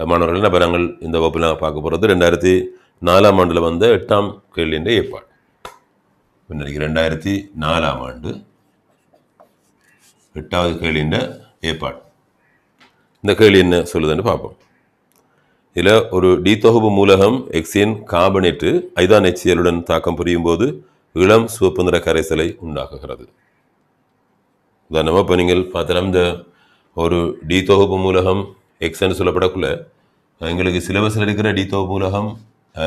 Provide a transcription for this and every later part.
மாணவர்கள் அப்போ நாங்கள் இந்த வகுப்பில் பார்க்க போகிறது 2004ஆம் ஆண்டில் வந்த 8ஆம் கேள்வியின் ஏற்பாடு. இன்னைக்கு 2004ஆம் ஆண்டு 8வது கேள்வியின் ஏற்பாடு. இந்த கேள்வி என்ன சொல்லுதுன்னு பார்ப்போம். இதில் ஒரு டி தொகுப்பு மூலகம் எக்ஸின் கார்பனேட்டு ஐதான் HCl-உடன் தாக்கம் புரியும் போது இளம் சிவப்பு நிற கரைசலை உண்டாக்குகிறது. உதாரணமாக இப்போ நீங்கள் பார்த்தலாம், இந்த ஒரு டி தொகுப்பு மூலகம் எக்ஸ்ன்னு சொல்லப்படக்குள்ள எங்களுக்கு சிலபஸில் இருக்கிற டி தொகுப்பு மூலகம்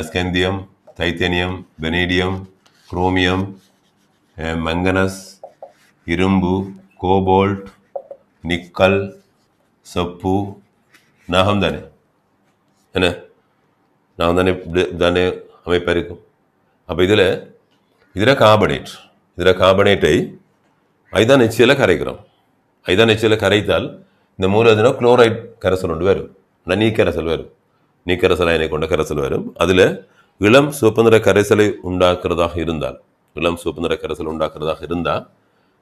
ஸ்கேந்தியம், தைத்தேனியம், வெனேடியம், குரோமியம், மங்கனஸ், இரும்பு, கோபால்ட், நிக்கல், செப்பு, நாகம் தானே என்ன நாகம் தானே தானே அமைப்பாக இருக்கும். அப்போ இதில் கார்பனேட்டை ஐதான் HCl கரைக்கிறோம். ஐதான் HCl கரைத்தால் இந்த மூலத்தின குளோரைட் கரைசல் ஒன்று வரும், நீக்கரைசல் வரும், நீக்கரைசல் அயனை கொண்ட கரைசல் வரும். அதில் இளம் சிவப்பு நிற கரைசலை உண்டாக்குறதாக இருந்தால்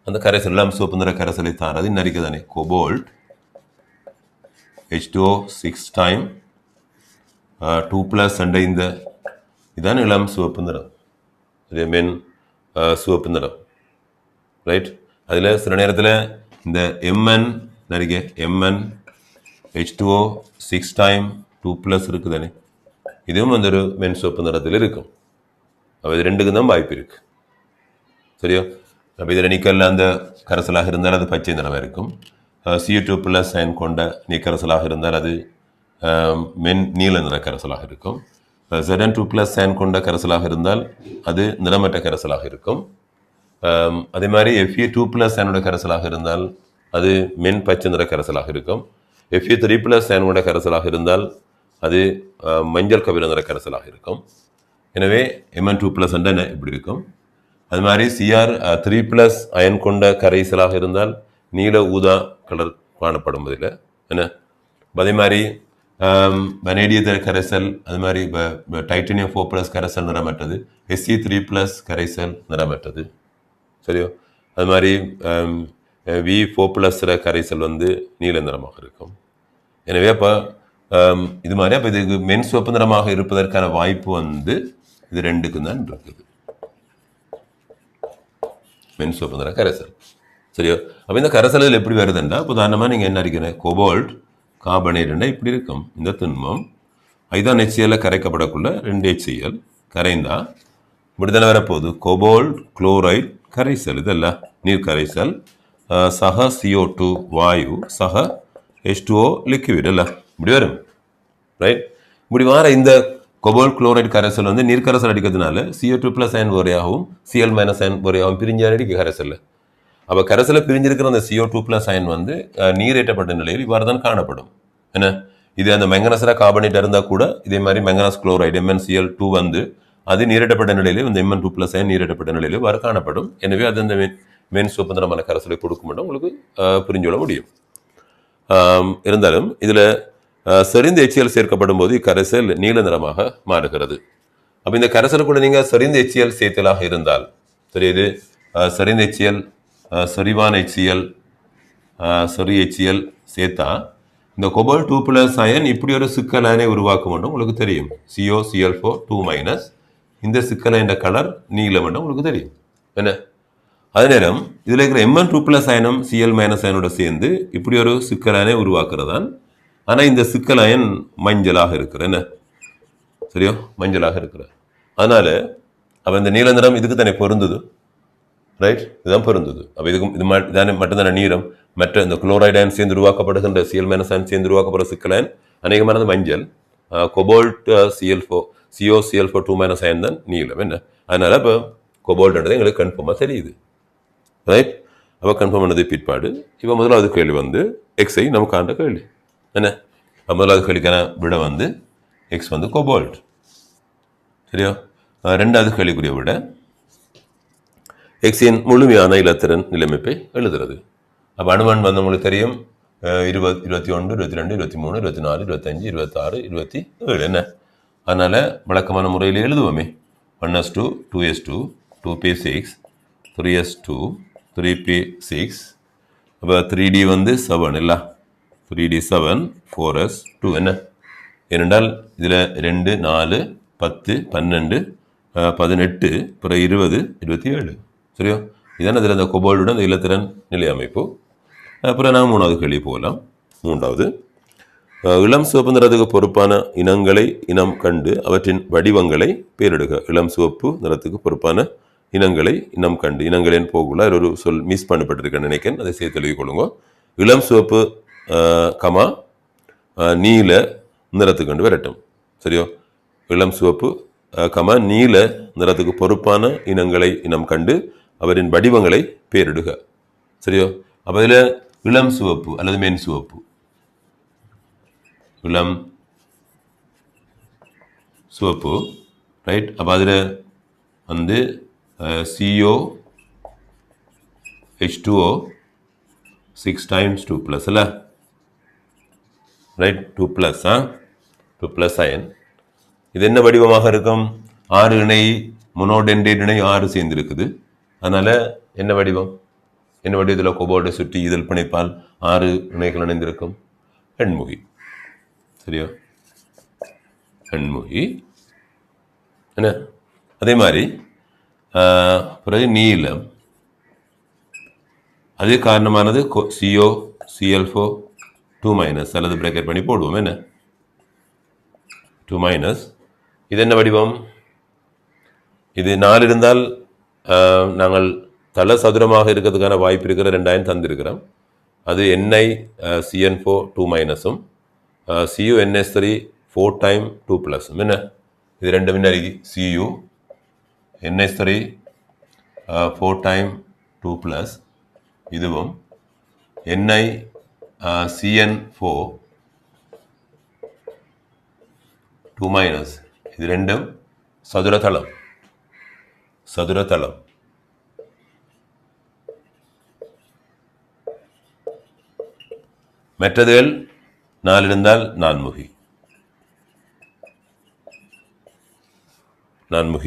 அந்த கரைசல் இளம் சிவப்பு நிற கரைசலை தான் அது நரிக்க தானே கோபால்ட் H2O 6 டைம் 2+ அண்ட இந்த இதான் இளம் சிவப்பு நிறம், மென் சிவப்பு நிறம், ரைட். அதில் சில நேரத்தில் இந்த MN நிறைய MN H2O 6 டைம் 2+ இருக்குது தானே, இதுவும் அந்த ஒரு மென் சிவப்பு நிறத்தில் இருக்கும். அப்போ இது ரெண்டுக்கும் தான் வாய்ப்பு இருக்குது, சரியா. அப்போ இதில் நிக்கல்ல அந்த கரைசலாக இருந்தால் அது பச்சை நிறமாக இருக்கும். CO2+ அயன் கொண்ட நீக்கரைசலாக இருந்தால் அது மென் நீல நிற கரைசலாக இருக்கும். Zn2+ அயன் கொண்ட கரைசலாக இருந்தால் அது நிறமற்ற கரைசலாக இருக்கும். அதே மாதிரி Fe2+ அயனோட கரைசலாக இருந்தால் அது மென் பச்சை நிற கரைசலாக இருக்கும். Fe3+ அயனோட கரைசலாக இருந்தால் அது மஞ்சள் கவிர நிற கரைசலாக இருக்கும். எனவே Mn2+ என்ன இப்படி இருக்கும். அது மாதிரி Cr3+ அயன் கொண்ட கரைசலாக இருந்தால் நீல ஊதா கலர் காணப்படும் இதில் என்ன. அதே மாதிரி வனேடிய கரைசல், அது மாதிரி டைட்டனியம் 4+ கரைசல் நிறமற்றது, Sc3+ கரைசல் நிறமற்றது, சரியோ. அது மாதிரி V4+ கரைசல் நீல நிறமாக இருக்கும். எனவே அப்போ இது மாதிரி அப்போ இதுக்கு மென் சிவப்பு நிறமாக இருப்பதற்கான வாய்ப்பு இது ரெண்டுக்கும் தான் இருக்குது, மென் சிவப்பு நிற கரைசல், சரியோ. அப்போ இந்த கரைசல்கள் எப்படி வருதுன்னா, உதாரணமாக நீங்கள் என்ன இருக்கிறேன், கோபால்ட் கார்பனேட் இப்படி இருக்கும். இந்த திண்மம் ஐதான் HCl கரைக்கப்படக்குள்ள 2 HCl கரைந்தா இப்படித்தானே வரப்போகுது, கோபால்ட் குளோரைட் கரைசல், இதெல்லாம் நீர் கரைசல், சக CO2 வாயு, சக H2O லிக்விட் எல்லாம் இப்படி வரும், ரைட். இப்படி வர இந்த கோபால்ட் குளோரைட் கரைசல் நீர் கரைசல் அடிக்கிறதுனால CO2+ அயன் வரையாகவும் Cl- அயன் வரையாகவும் பிரிஞ்சு அடிக்க கரைசல். அப்போ கரைசலை பிரிஞ்சிருக்கிற அந்த CO2+ அயன் நீரேற்றப்பட்ட நிலையில் இவ்வாறு தான் காணப்படும். என்ன இது அந்த மெங்கனஸ்ல கார்பனேட் இருந்தால் கூட இதே மாதிரி மெங்கனஸ் குளோரைடு MnCl2 அது நீரேற்றப்பட்ட நிலையில் இந்த Mn2+ அயன் நீரேற்றப்பட்ட நிலையில் இவ்வாறு காணப்படும். எனவே அது அந்த மென் சிவப்பு நிறமான கரைசலை கொடுக்கும் மட்டும் உங்களுக்கு புரிஞ்சுவிட முடியும். இருந்தாலும் இதில் செறிந்த HCl சேர்க்கப்படும் போது இக்கரைசல் நீல நிறமாக மாறுகிறது. அப்போ இந்த கரைசலுக்குள்ள நீங்கள் செறிந்த HCl சேர்த்தலாக இருந்தால், சரி, இது செறிந்த HCl, செறிவான HCl, செறி HCl சேர்த்தா இந்த கோபால்ட் 2+ அயன் இப்படி ஒரு சிக்கல் அயனை உருவாக்கும் மட்டும் உங்களுக்கு தெரியும். COCl4 2- இந்த சிக்கல் என்ற கலர் நீலம் மட்டும் உங்களுக்கு தெரியும். என்ன அதே நேரம் இதில் இருக்கிற Mn2+ அயனும் Cl- அயனோட சேர்ந்து இப்படி ஒரு சிக்கல் அயனை உருவாக்குறதான். ஆனால் இந்த சிக்கல் அயன் மஞ்சளாக இருக்கிற, என்ன சரியோ, மஞ்சளாக இருக்கிற. அதனால அவன் இந்த நீல நிறம் இதுக்கு தானே பொருந்துது, ரைட், இதுதான் பொருந்தது. அப்போ இது மட்டும்தானே நீரம். மற்ற இந்த குளோரைடு அயன் சேர்ந்து உருவாக்கப்படுகின்ற Cl- அயன் சேர்ந்து உருவாக்கப்படுற சிக்கல் அயன் அநேகமானது மஞ்சள். கோபால்ட் COCl4 2- அயன் தான் நீலம், என்ன. அதனால இப்போ கோபால்ட்ன்றது எங்களுக்கு கன்ஃபார்மாக தெரியுது, ரைட். அப்போ கன்ஃபார்ம் பண்ணது பிற்பாடு இப்போ முதலாவது கேள்வி எக்ஸை நமக்கு ஆண்ட கேள்வி, என்ன. முதலாவது கேள்விக்கான விட எக்ஸ் கோபால்ட், சரியா. ரெண்டாவது கேள்விக்குரிய விட எக்ஸின் முழுமையான இலத்திரன் நிலைமைப்பை எழுதுறது. அப்போ அணுவன் உங்களுக்கு தெரியும் 20, 21, 22, 23, 24, 25, 26, 27, என்ன. அதனால் வழக்கமான முறையில் எழுதுவோமே 1s2, 2s2, 2p6, 3s2, 3p6, அப்போ 3d 7 இல்லை, 3d 7, 4s2, என்ன. ஏனென்றால் இதில் 2 4 10 12 18 அப்புறம் 20 27 சரியா? இதான இதில் இந்த கொபால்டுடன் இந்த இலத்திரன் நிலை அமைப்பு. அப்புறம் நாங்கள் 3வது கேள்வி போகலாம். 3வது இளம் சிவப்பு நிறத்துக்கு பொறுப்பான இனங்களை இனம் கண்டு அவற்றின் வடிவங்களை பேரிடுக. இளம் சிவப்பு நிறத்துக்கு பொறுப்பான இனங்களை இனம் கண்டு. இனங்களின் போகுள்ள ஒரு சொல் மிஸ் பண்ணப்பட்டிருக்கேன்னு நினைக்கிறேன், அதை சேர்த்து எழுதி கொள்ளுங்க. இளம் சிவப்பு கமா நீல நிறத்துக்கு கண்டு வரட்டும் சரியா? இளம் சிவப்பு கமா நீல நிறத்துக்கு பொறுப்பான இனங்களை இனம் கண்டு அவரின் வடிவங்களை பேரிடுக சரியா? அப்போ இதில் இளம் சிவப்பு அல்லது மென் சிவப்பு, இளம் சிவப்பு ரைட். அப்போ அதில் வந்து CO H2O 6 times 2 plus அல்ல ரைட், 2 plus 2 plus அயன். இது என்ன வடிவமாக இருக்கும்? 6 இணை மொனோடென்டேட் இணை 6 சேர்ந்துருக்குது. அதனால் என்ன வடிவம்? என்ன வடிவத்தில் கொபால்டை சுற்றி இதழ் பிணைப்பால் 6 இணைகள் இணைந்திருக்கும்? எண்முகி சரியா? எண்முகி என்ன? அதே மாதிரி பிறகு நீலம், அதே காரணமானது CO CL4 2- அல்லது பிரேக்கெட் பண்ணி போடுவோம் என்ன 2-. இது என்ன வடிவம்? இது 4 இருந்தால் நாங்கள் தள சதுரமாக இருக்கிறதுக்கான வாய்ப்பு இருக்கிற 2 அயன் தந்திருக்கிறோம். அது NiCN4 2- Cu NS3 4 times 2+ என்ன? இது 2 முன்னாடி Cu NS3 4 times 2+, இதுவும் NiCN4 2-. இது ரெண்டும் சதுரதளம். மற்றதுகள் 4 இருந்தால் நான்முகி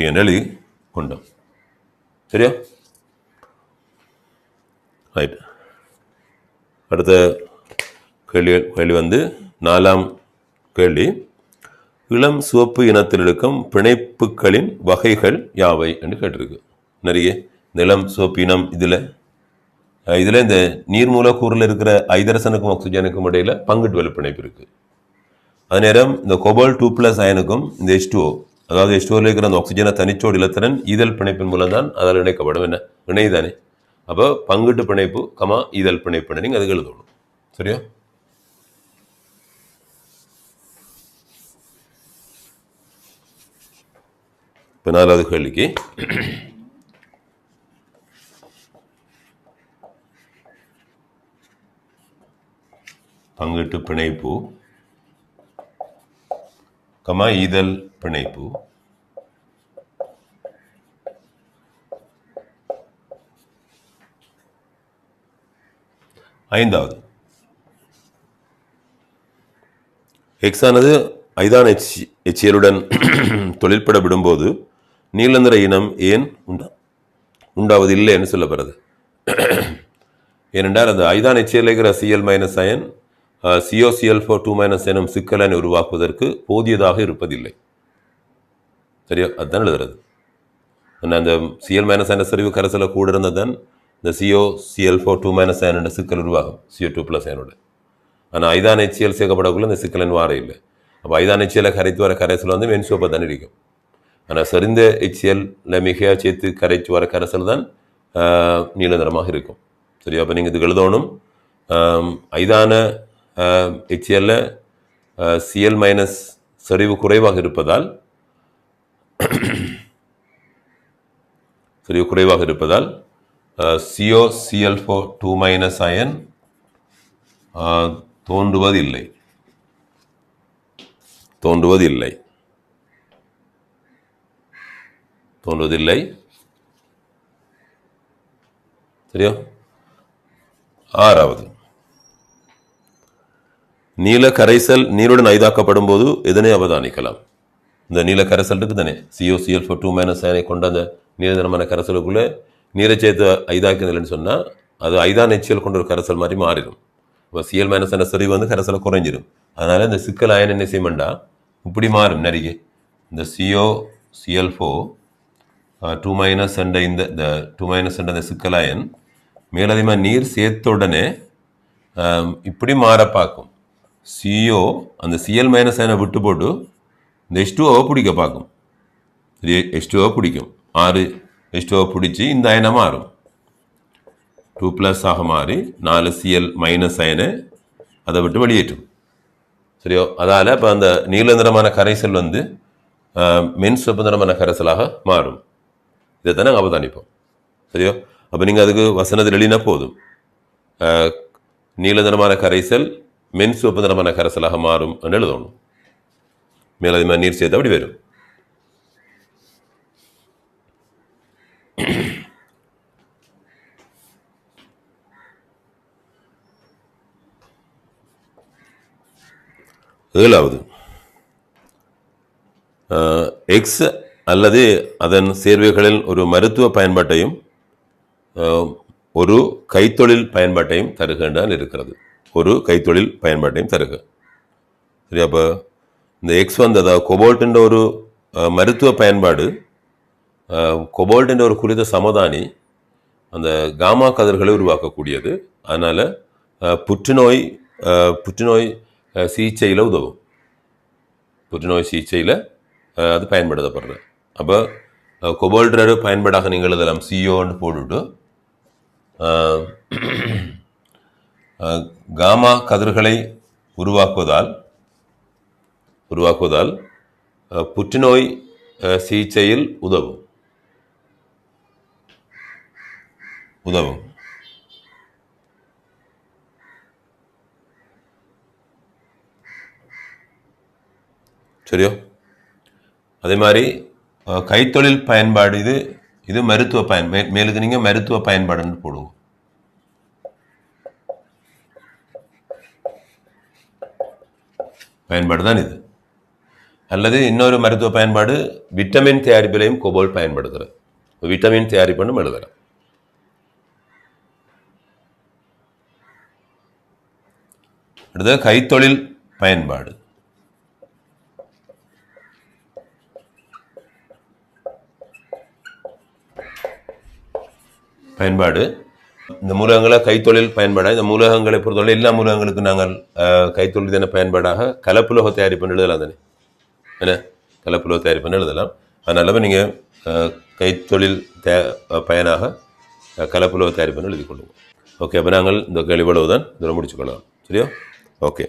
என்று எழுதி கொண்டோம் சரியா? ரைட். அடுத்த கேள்வி வந்து 4ஆம் கேள்வி. இளம் சிவப்பு இனத்தில் இருக்கும் பிணைப்புகளின் வகைகள் யாவை என்று கேட்டிருக்கு. நிறைய இந்த இளம் சிவப்பு இனம் இதில் இந்த நீர் மூலக்கூறில் இருக்கிற ஐதரசனுக்கும் ஆக்சிஜனுக்கும் இடையில பங்கிட்டு வலு பிணைப்பு இருக்கு. அதே நேரம் இந்த கொபால் 2+ அயனுக்கும் இந்த H2O, அதாவது H2O இருக்கிற அந்த ஆக்சிஜனை தனிச்சோடு இலத்திரன் ஈதல் பிணைப்பின் மூலம் தான் அதில் இணைக்கப்படும். என்ன இணைதானே? அப்போ பங்கிட்டு பிணைப்பு கமா ஈதல் பிணைப்பு நீங்கள் அதுக்கு எழுதணும் சரியா? இப்போ 4வது கேள்விக்கு பங்கிட்டு பிணைப்பு கமா ஈதல் பிணைப்பு. 5வது X ஆனது ஐதான் HCl தொழிற்பட விடும்போது நீல நிற இனம் ஏன் உண்டாவதில்லை என்று சொல்லப்படுறது. ஏனென்றால் அந்த ஐதான் HCl இருக்கிற Cl- அயன் COCl4 2- எனும் சிக்கலனை உருவாக்குவதற்கு போதியதாக இருப்பதில்லை சரியா? அதுதான் எழுதுறது. அந்த Cl- அயன செறிவு கரைசல கூட இருந்தால் தான் இந்த COCl4 2- அயனோட சிக்கல் உருவாகும் CO2+ அயனோட. ஆனால் ஐதான் HCl சேர்க்கப்படக்குள்ள இந்த சிக்கலன் வார இல்லை. அப்போ ஐதான் HCl கரைத்து வர கரைசல் வந்து மென் சிவப்பாக தான் இருக்கும். ஆனால் சரிந்த HCl மிகையாக சேர்த்து கரைச்சி வர கரைசல் தான் நீல நிறமாக இருக்கும் சரியா? அப்போ நீங்கள் இதுக்கு எழுதணும் ஐதான HCl Cl- செறிவு குறைவாக இருப்பதால் COCl4 2- அயன் தோன்றுவதில்லை சரியா? 6வது நீல கரைசல் நீருடன் ஐதாக்கப்படும் போது எதனை அவதானிக்கலாம்? இந்த நீல கரைசல் இருக்கு தானே COCl4 2- அயனை கொண்ட அந்த நீல நிறமான கரைசலுக்குள்ள நீரை சேர்த்து ஐதாக்குதல்னு சொன்னால் அது ஐதான் HCl கொண்ட ஒரு கரைசல் மாதிரி மாறிடும். இப்போ Cl- செறிவு வந்து கரைசலை குறைஞ்சிடும். அதனால இந்த சிக்கல் அயன் என்ன செய்யமெண்டா இப்படி மாறும் நிறைய. இந்த COCl4 2 மைனஸ் என்ற இந்த 2 மைனஸ் என்ற இந்த சிக்கலாயன் மேலதிகமாக நீர் சேர்த்த உடனே இப்படி மாற பார்க்கும். CO அந்த Cl மைனஸ் அயனை விட்டு போட்டு இந்த H2O பிடிக்க பார்க்கும். H2O பிடிக்கும். 6 H2O பிடிச்சி இந்த அயனை மாறும். 2+ ஆக மாறி 4 Cl மைனஸ் அயனை அதை விட்டு வெளியேற்றும். சரியோ? அதால் இப்போ அந்த நீல நிறமான கரைசல் வந்து மென்சிவப்பு நிறமான கரைசலாக மாறும். இதைத்தான் நாங்கள் அவதானிப்போம். சரியோ? அப்போ நீங்கள் அதுக்கு வசனத்தில் எழுதினா போதும். நீல நிறமான கரைசல் மென்சிவப்பு நிறமான கரைசலாக மாறும் என்று எழுதணும். மேலதிகமாக நீர் சேர்த்து அப்படி வரும். ஏழாவது, எக்ஸ் அல்லது அதன் சேர்வைகளில் ஒரு மருத்துவ பயன்பாட்டையும் ஒரு கைத்தொழில் பயன்பாட்டையும் தருகின்றால் இருக்கிறது. ஒரு கைத்தொழில் பயன்பாட்டையும் தருக. சரி, அப்போ இந்த எக்ஸ் வந்து அதாவது கொபால்ட் ஒரு மருத்துவ பயன்பாடு. கொபால்ட் ஒரு குறித்த சமதானி அந்த காமா கதிர்களை உருவாக்கக்கூடியது. அதனால் புற்றுநோய் சிகிச்சையில் உதவும். புற்றுநோய் சிகிச்சையில் அது பயன்படுத்தப்படுறது. அப்போ கொபால்ட் பயன்பாடாக நீங்கள் எழுதலாம். CO போட்டுவிட்டு காமா கதிர்களை உருவாக்குவதால் புற்றுநோய் சிகிச்சையில் உதவும். சரியோ? அதே மாதிரி கைத்தொழில் பயன்பாடு இது மருத்துவ மேலுக்கு நீங்கள் மருத்துவ பயன்பாடுன்னு போடுவோம். பயன்பாடு தான் இது. அல்லது இன்னொரு மருத்துவ பயன்பாடு விட்டமின் தயாரிப்பிலையும் கொபால்ட் பயன்படுத்துகிறது. விட்டமின் தயாரிப்புன்னு எழுதலாம். அடுத்த கைத்தொழில் பயன்பாடு. இந்த மூலகங்களை கைத்தொழில் பயன்பாடாக, இந்த மூலகங்களை பொறுத்தவரை எல்லா மூலகங்களுக்கும் நாங்கள் கைத்தொழில் தானே பயன்பாடாக கலப்புலோக தயாரிப்புன்னு எழுதலாம் தானே. என்ன கலப்புலோக தயாரிப்புன்னு எழுதலாம். அதனால நீங்கள் கைத்தொழில் பயனாக கலப்புலோக தயாரிப்புன்னு எழுதி கொள்ளுவோம். ஓகே, அப்போ நாங்கள் இந்த கேள்வி தான் இதோட முடிச்சுக்கொள்ளலாம். சரியா? ஓகே.